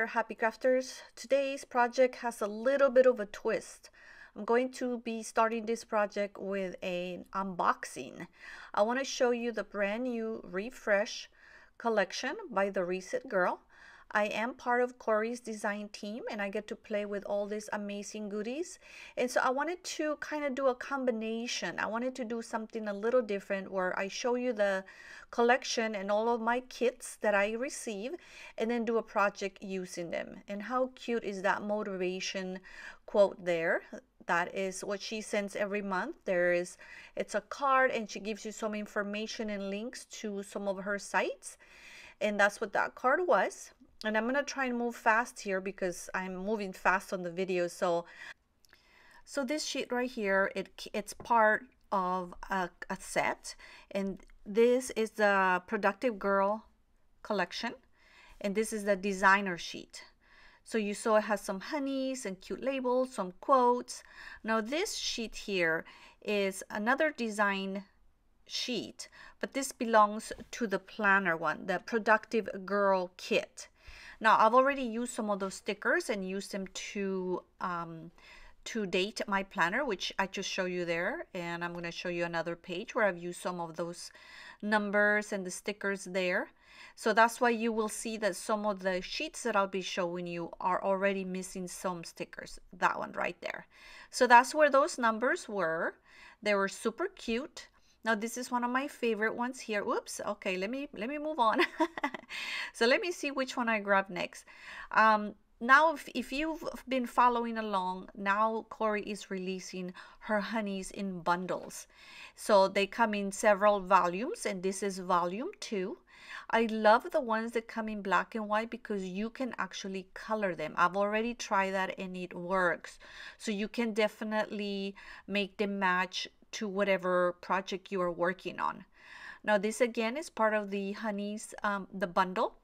there, happy crafters. Today's project has a little bit of a twist. I'm going to be starting this project with an unboxing. I want to show you the brand new Refresh collection by the Reset Girl. I am part of Corey's design team and I get to play with all these amazing goodies. And so I wanted to kind of do a combination. I wanted to do something a little different where I show you the collection and all of my kits that I receive and then do a project using them. And how cute is that motivation quote there? That is what she sends every month. It's a card and she gives you some information and links to some of her sites. And that's what that card was. And I'm going to try and move fast here because I'm moving fast on the video. So this sheet right here, it's part of a set. And this is the Productive Girl collection. And this is the designer sheet. So you saw it has some honeys and cute labels, some quotes. Now this sheet here is another design sheet, but this belongs to the planner one, the Productive Girl kit. Now I've already used some of those stickers and used them to date my planner, which I just show you there, and I'm going to show you another page where I've used some of those numbers and the stickers there. So that's why you will see that some of the sheets that I'll be showing you are already missing some stickers. That one right there. So that's where those numbers were. They were super cute. Now this is one of my favorite ones here. Whoops. Okay, let me move on. So let me see which one I grab next. Now, if you've been following along, now Corey is releasing her honeys in bundles. So they come in several volumes, and this is volume 2. I love the ones that come in black and white because you can actually color them. I've already tried that and it works. So you can definitely make them match to whatever project you are working on. Now this again is part of the honeys, the bundle.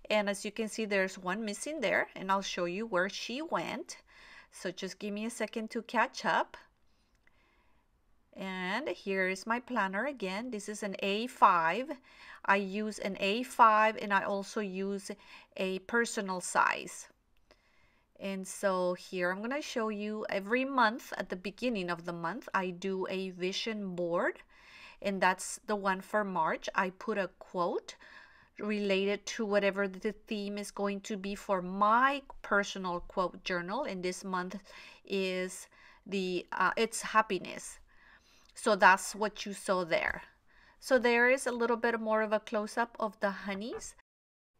And as you can see, there's one missing there, and I'll show you where she went. So just give me a second to catch up. And here is my planner again. This is an A5. I use an A5 and I also use a personal size. And so here I'm going to show you every month at the beginning of the month, I do a vision board. And that's the one for March. I put a quote related to whatever the theme is going to be for my personal quote journal. And this month is it's happiness. So that's what you saw there. So there is a little bit more of a close-up of the honeys.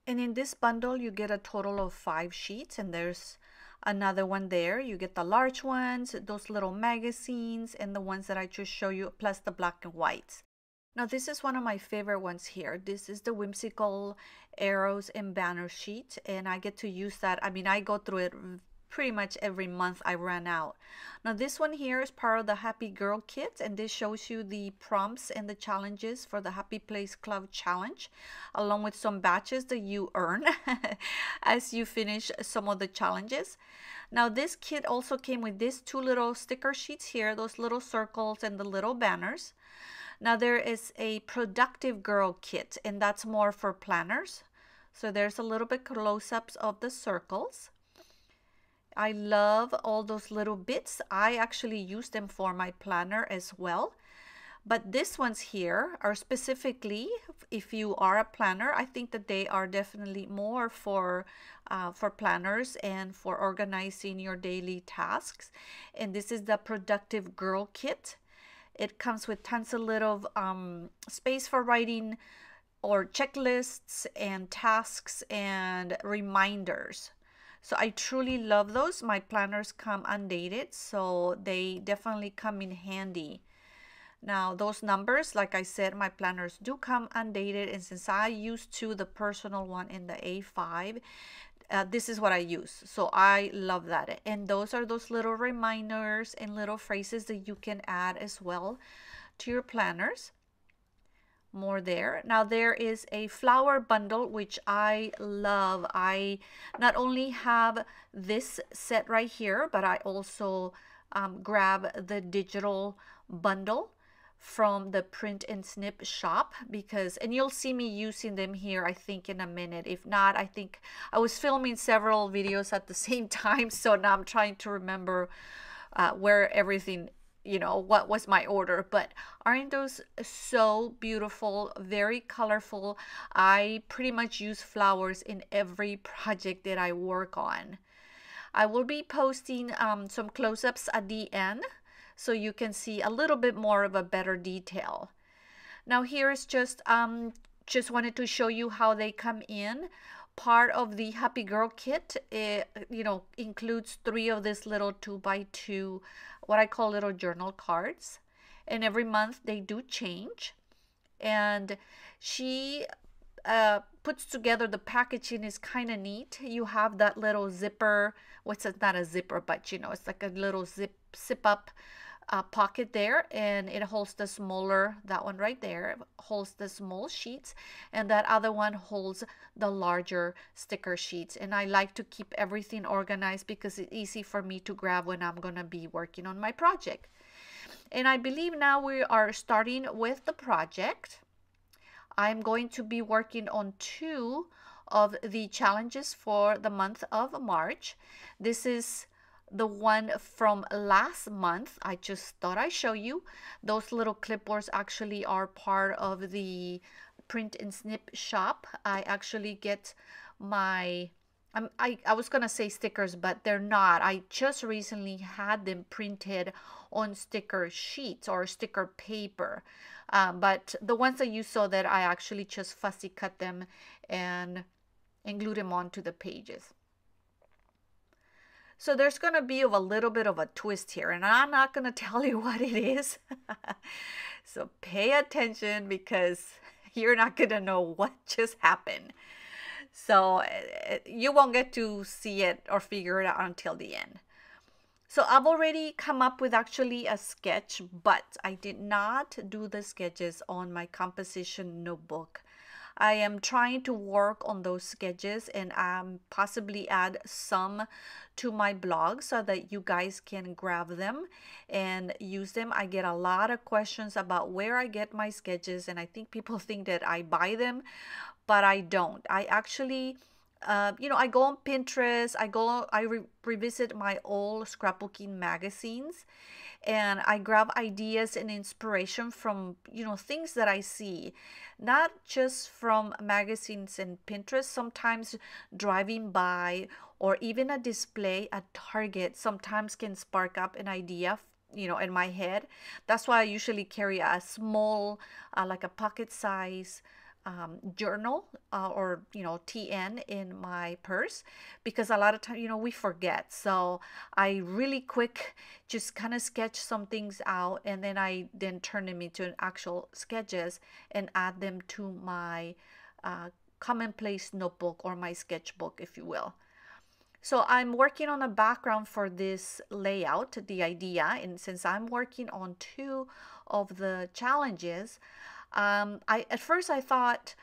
And in this bundle, you get a total of 5 sheets. And there's another one there. You get the large ones, those little magazines, and the ones that I just show you, plus the black and whites. Now this is one of my favorite ones here. This is the Whimsical Arrows and Banner sheet, and I get to use that. I mean, I go through it pretty much every month. I ran out. Now this one here is part of the Happy Girl kit, and this shows you the prompts and the challenges for the Happy Place Club challenge, along with some badges that you earn as you finish some of the challenges. Now this kit also came with these 2 little sticker sheets here, those little circles and the little banners. Now there is a Productive Girl kit, and that's more for planners. So there's a little bit close-ups of the circles. I love all those little bits. I actually use them for my planner as well. But these ones here are specifically, if you are a planner, I think that they are definitely more for planners and for organizing your daily tasks. And this is the Productive Girl kit. It comes with tons of little space for writing or checklists and tasks and reminders. So I truly love those. My planners come undated, so they definitely come in handy. Now those numbers, like I said, my planners do come undated, and since I used the personal one in the A5, this is what I use. So I love that. And those are those little reminders and little phrases that you can add as well to your planners. More there. Now there is a flower bundle, which I love. I not only have this set right here, but I also grab the digital bundle from the Print and Snip shop, because, and you'll see me using them here, I think, in a minute. If not, I think I was filming several videos at the same time, so now I'm trying to remember where everything, you know, what was my order. But aren't those so beautiful, very colorful? I pretty much use flowers in every project that I work on. I will be posting some close-ups at the end so you can see a little bit more of a better detail. Now here's just wanted to show you how they come in. Part of the Happy Girl kit, you know, includes 3 of these little 2x2, what I call little journal cards. And every month they do change. And she puts together the packaging is kind of neat. You have that little zipper. What's it? Not a zipper, but you know, it's like a little zip up pocket there, and it holds the smaller, that one right there holds the small sheets, and that other one holds the larger sticker sheets. And I like to keep everything organized because it's easy for me to grab when I'm gonna be working on my project. And I believe now we are starting with the project. I'm going to be working on 2 of the challenges for the month of March. This is the one from last month. I just thought I'd show you. Those little clipboards actually are part of the Print and Snip shop. I actually get my, I was gonna say stickers, but they're not. I just recently had them printed on sticker sheets or sticker paper. But the ones that you saw, that I actually just fussy cut them and glue them onto the pages. So there's going to be a little bit of a twist here, and I'm not going to tell you what it is. So pay attention, because you're not going to know what just happened. So you won't get to see it or figure it out until the end. So I've already come up with actually a sketch, but I did not do the sketches on my composition notebook. I am trying to work on those sketches and possibly add some to my blog so that you guys can grab them and use them. I get a lot of questions about where I get my sketches, and I think people think that I buy them, but I don't. I actually you know, I go on Pinterest, I revisit my old scrapbooking magazines, and I grab ideas and inspiration from, you know, things that I see, not just from magazines and Pinterest. Sometimes driving by or even a display at Target sometimes can spark up an idea, you know, in my head. That's why I usually carry a small, like a pocket size journal or, you know, TN in my purse, because a lot of times, you know, we forget. So I really quick just kind of sketch some things out, and then I turn them into an actual sketches and add them to my commonplace notebook, or my sketchbook, if you will. So I'm working on a background for this layout, the idea, and since I'm working on 2 of the challenges, at first I thought,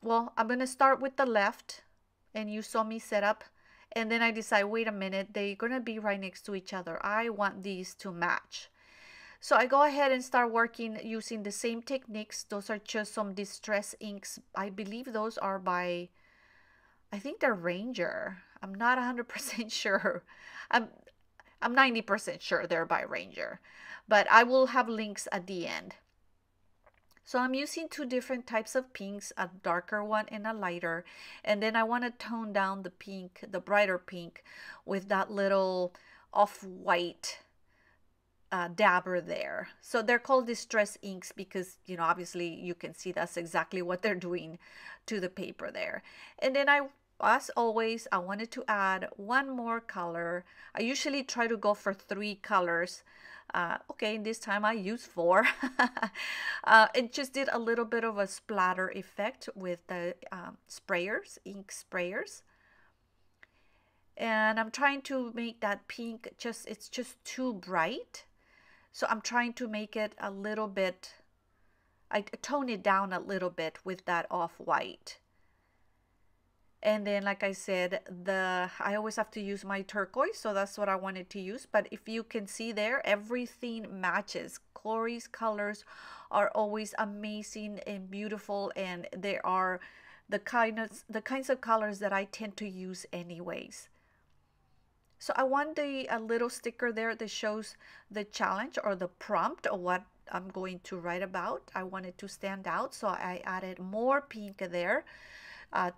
well, I'm going to start with the left, and you saw me set up, and then I decided, wait a minute, they're going to be right next to each other. I want these to match. So I go ahead and start working using the same techniques. Those are just some distress inks. I believe those are by, I think they're Ranger. I'm not 100% sure. I'm 90% sure they're by Ranger, but I will have links at the end. So I'm using 2 different types of pinks, a darker one and a lighter. And then I want to tone down the pink, the brighter pink, with that little off-white dabber there. So they're called distress inks because, you know, obviously you can see that's exactly what they're doing to the paper there. And then as always, I wanted to add 1 more color. I usually try to go for 3 colors. Okay, this time I used 4. It just did a little bit of a splatter effect with the sprayers, ink sprayers. And I'm trying to make that pink it's just too bright. So I'm trying to make it a little bit, I tone it down a little bit with that off-white. And then, like I said, I always have to use my turquoise, so that's what I wanted to use. But if you can see there, everything matches. Corey's colors are always amazing and beautiful, and they are the kinds of colors that I tend to use anyways. So I want a little sticker there that shows the challenge or the prompt of what I'm going to write about. I want it to stand out, so I added more pink there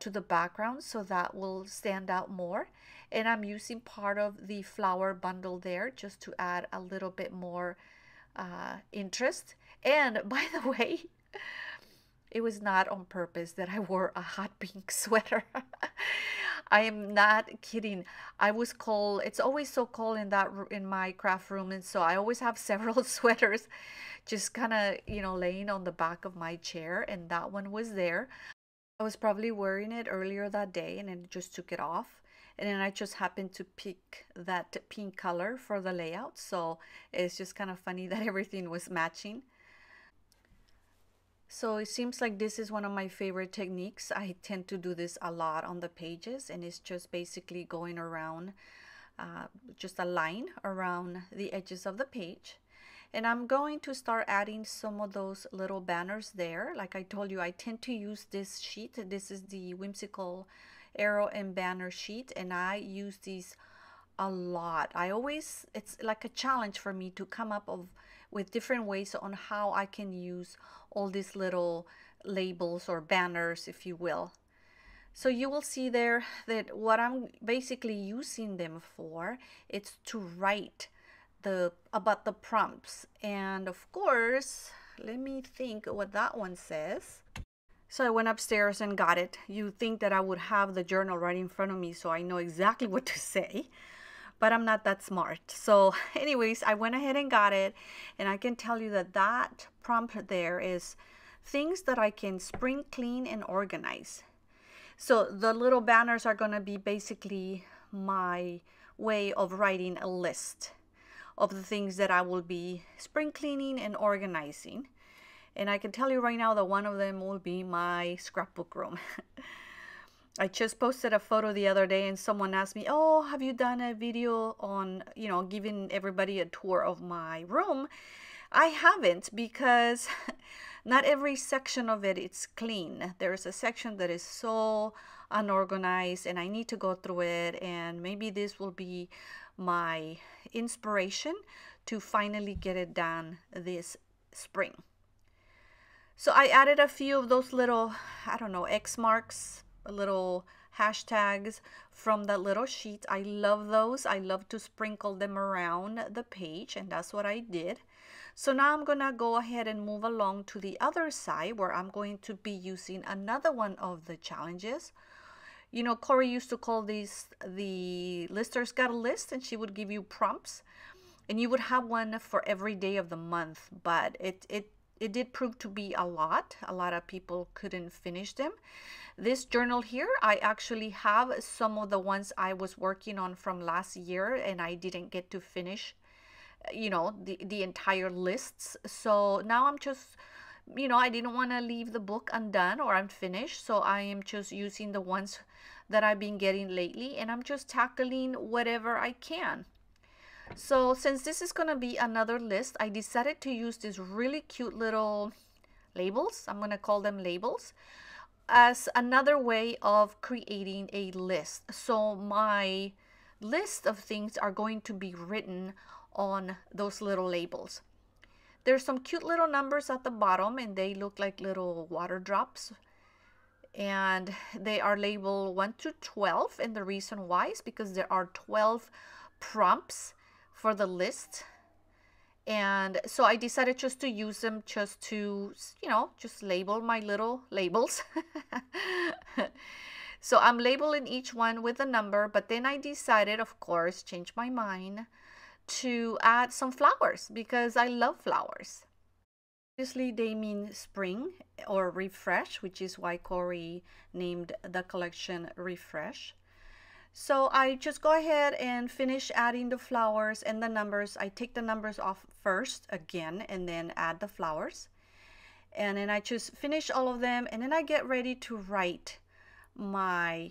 to the background, so that will stand out more. And I'm using part of the flower bundle there just to add a little bit more interest. And by the way, it was not on purpose that I wore a hot pink sweater. I am not kidding. I was cold. It's always so cold in my craft room, and so I always have several sweaters just kind of, laying on the back of my chair, and that one was there. I was probably wearing it earlier that day and then just took it off. And then I just happened to pick that pink color for the layout. So it's just kind of funny that everything was matching. So it seems like this is one of my favorite techniques. I tend to do this a lot on the pages, and it's just basically going around just a line around the edges of the page. And I'm going to start adding some of those little banners there. Like I told you, I tend to use this sheet. This is the Whimsical Arrow and Banner sheet, and I use these a lot. It's like a challenge for me to come up with different ways on how I can use all these little labels or banners, if you will. So you will see there that what I'm basically using them for, it's to write about the prompts. And of course, let me think what that one says. So I went upstairs and got it. You think that I would have the journal right in front of me so I know exactly what to say, but I'm not that smart. So anyways, I went ahead and got it, and I can tell you that that prompt there is things that I can spring clean and organize. So the little banners are going to be basically my way of writing a list of the things that I will be spring cleaning and organizing. And I can tell you right now that one of them will be my scrapbook room. I just posted a photo the other day, and someone asked me, oh, have you done a video on, giving everybody a tour of my room? I haven't, because not every section of it is clean. There's a section that is so unorganized, and I need to go through it, and maybe this will be my inspiration to finally get it done this spring. So I added a few of those little, I don't know, X marks, little hashtags from that little sheet. I love those. I love to sprinkle them around the page, and that's what I did. So now I'm gonna go ahead and move along to the other side, where I'm going to be using another one of the challenges. Corey used to call these the Lister's Got a List, and she would give you prompts, and you would have one for every day of the month, but it did prove to be a lot. A lot of people couldn't finish them. This journal here, I actually have some of the ones I was working on from last year, and I didn't get to finish, the entire lists. So now I'm just, I didn't want to leave the book undone or unfinished. So I am just using the ones that I've been getting lately, and I'm just tackling whatever I can. So since this is going to be another list, I decided to use these really cute little labels. I'm going to call them labels, as another way of creating a list. So my list of things are going to be written on those little labels. There's some cute little numbers at the bottom, and they look like little water drops. And they are labeled 1 to 12. And the reason why is because there are 12 prompts for the list. And so I decided just to use them just to, just label my little labels. So I'm labeling each one with a number, but then I decided, of course, change my mind, to add some flowers because I love flowers. Obviously, they mean spring or refresh, which is why Corey named the collection Refresh. So I just go ahead and finish adding the flowers and the numbers. I take the numbers off first again and then add the flowers. And then I just finish all of them, and then I get ready to write my,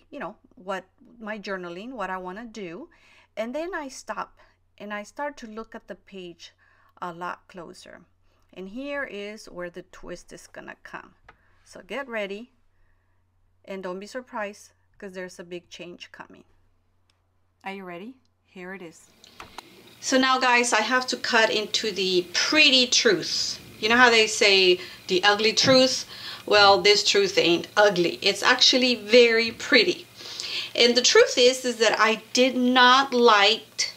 what my journaling, what I want to do. And then I stop and I start to look at the page a lot closer. And here is where the twist is gonna come. So get ready and don't be surprised because there's a big change coming. Are you ready? Here it is. So now guys, I have to cut into the pretty truth. You know how they say the ugly truth? Well, this truth ain't ugly. It's actually very pretty. And the truth is that I did not like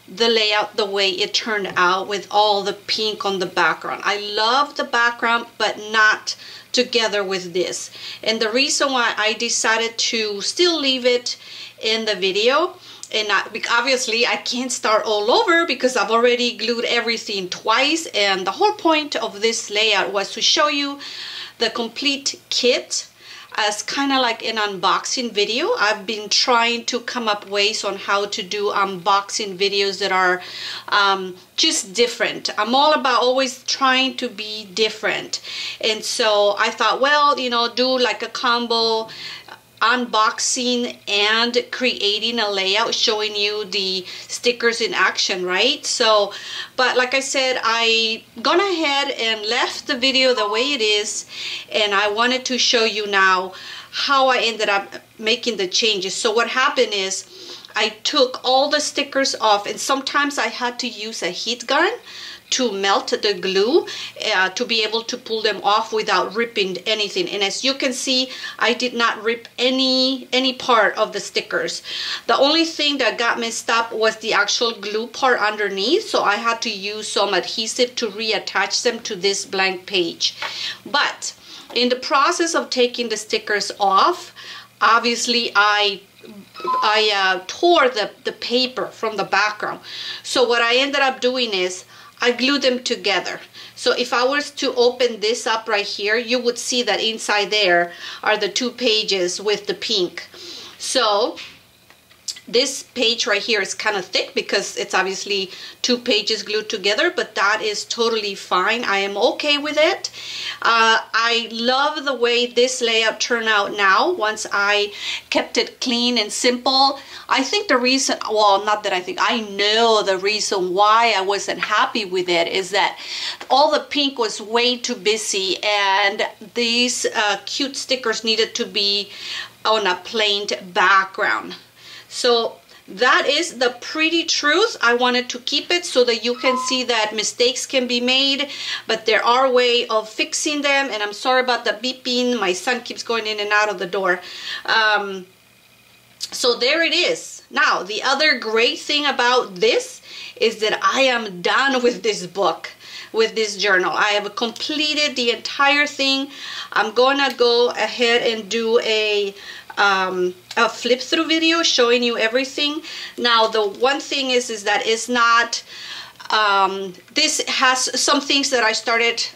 the layout the way it turned out with all the pink on the background. I love the background, but not together with this. And the reason why I decided to still leave it in the video, and obviously I can't start all over because I've already glued everything twice, and the whole point of this layout was to show you the complete kit as kind of like an unboxing video. I've been trying to come up ways on how to do unboxing videos that are just different. I'm all about always trying to be different. And so I thought, well, do like a combo unboxing and creating a layout showing you the stickers in action, right? So, but like I said, I gone ahead and left the video the way it is, and I wanted to show you now how I ended up making the changes. So what happened is I took all the stickers off, and sometimes I had to use a heat gun to melt the glue to be able to pull them off without ripping anything. And as you can see, I did not rip any part of the stickers. The only thing that got messed up was the actual glue part underneath, so I had to use some adhesive to reattach them to this blank page. But in the process of taking the stickers off, obviously I tore the paper from the background. So what I ended up doing is I glued them together. So if I was to open this up right here, you would see that inside there are the two pages with the pink. So this page right here is kind of thick because it's obviously two pages glued together, but that is totally fine. I am okay with it. I love the way this layout turned out now once I kept it clean and simple. I think the reason, well, not that I think, I know the reason why I wasn't happy with it is that all the pink was way too busy, and these cute stickers needed to be on a plain background. So that is the pretty truth. I wanted to keep it so that you can see that mistakes can be made, but there are ways of fixing them. And I'm sorry about the beeping. My son keeps going in and out of the door. So there it is. Now, the other great thing about this is that I am done with this book, with this journal. I have completed the entire thing. I'm gonna go ahead and do a flip through video showing you everything. Now, the one thing is that it's not, this has some things that I started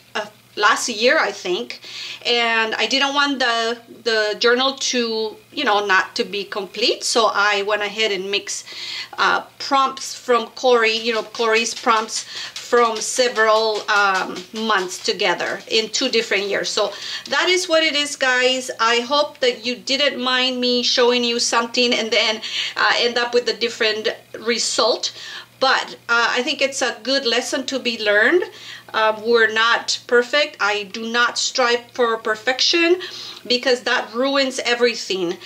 last year, I think, and I didn't want the journal to, not to be complete, so I went ahead and mixed prompts from Corey, Corey's prompts from several months together in 2 different years. So that is what it is, guys. I hope that you didn't mind me showing you something and then end up with a different result, but I think it's a good lesson to be learned. We're not perfect. I do not strive for perfection because that ruins everything.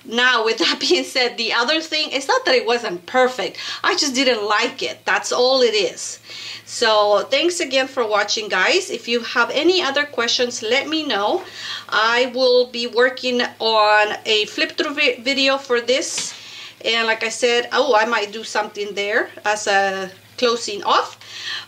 Now, with that being said, the other thing, it's not that it wasn't perfect. I just didn't like it. That's all it is. So thanks again for watching, guys. If you have any other questions, let me know. I will be working on a flip through video for this. And like I said, I might do something there as a closing off.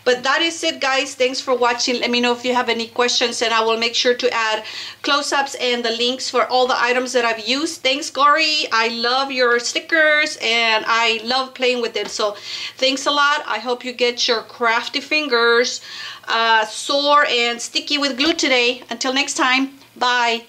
But that is it, guys. Thanks for watching. Let me know if you have any questions, and I will make sure to add close-ups and the links for all the items that I've used. Thanks, Corey. I love your stickers and I love playing with them. So thanks a lot. I hope you get your crafty fingers sore and sticky with glue today. Until next time, bye.